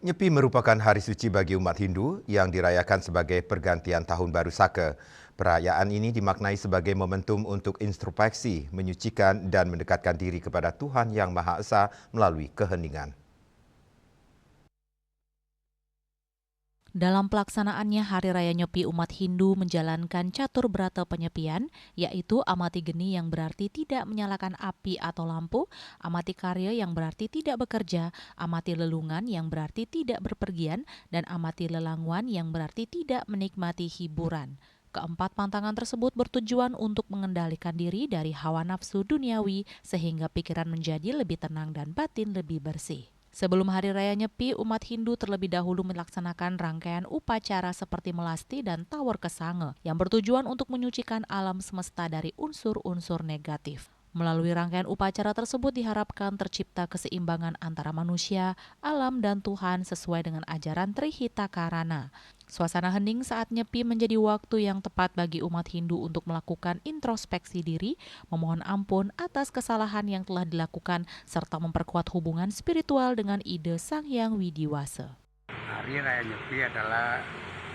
Nyepi merupakan hari suci bagi umat Hindu yang dirayakan sebagai pergantian Tahun Baru Saka. Perayaan ini dimaknai sebagai momentum untuk introspeksi, menyucikan dan mendekatkan diri kepada Tuhan Yang Maha Esa melalui keheningan. Dalam pelaksanaannya, Hari Raya Nyepi umat Hindu menjalankan catur berata penyepian, yaitu amati geni yang berarti tidak menyalakan api atau lampu, amati karya yang berarti tidak bekerja, amati lelungan yang berarti tidak berpergian, dan amati lelangwan yang berarti tidak menikmati hiburan. Keempat pantangan tersebut bertujuan untuk mengendalikan diri dari hawa nafsu duniawi sehingga pikiran menjadi lebih tenang dan batin lebih bersih. Sebelum Hari Raya Nyepi, umat Hindu terlebih dahulu melaksanakan rangkaian upacara seperti melasti dan tawar kesange yang bertujuan untuk menyucikan alam semesta dari unsur-unsur negatif. Melalui rangkaian upacara tersebut diharapkan tercipta keseimbangan antara manusia, alam, dan Tuhan sesuai dengan ajaran Trihita Karana. Suasana hening saat nyepi menjadi waktu yang tepat bagi umat Hindu untuk melakukan introspeksi diri, memohon ampun atas kesalahan yang telah dilakukan, serta memperkuat hubungan spiritual dengan ide Sang Hyang Widiwasa. Hari Raya Nyepi adalah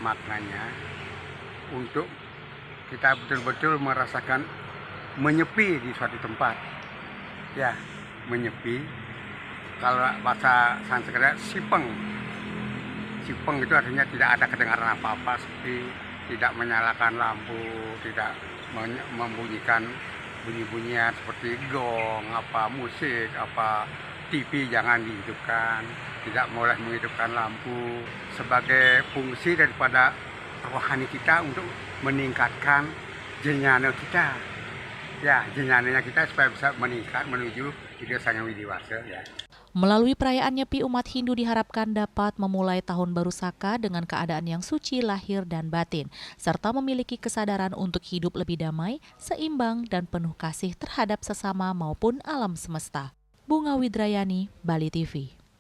maknanya untuk kita betul-betul merasakan menyepi di suatu tempat. Ya, menyepi. Kalau bahasa Sanskerta sipeng. Sipeng itu artinya tidak ada kedengaran apa-apa, seperti tidak menyalakan lampu, tidak membunyikan bunyi-bunyian seperti gong, musik, TV jangan dihidupkan, tidak boleh menghidupkan lampu sebagai fungsi daripada rohani kita untuk meningkatkan jnana kita. Ya, jnananya kita supaya bisa meningkat menuju ide Sang Hyang Widiwasa ya. Melalui perayaan Nyepi, umat Hindu diharapkan dapat memulai Tahun Baru Saka dengan keadaan yang suci lahir dan batin, serta memiliki kesadaran untuk hidup lebih damai, seimbang, dan penuh kasih terhadap sesama maupun alam semesta. Bunga Widrayani, Bali TV.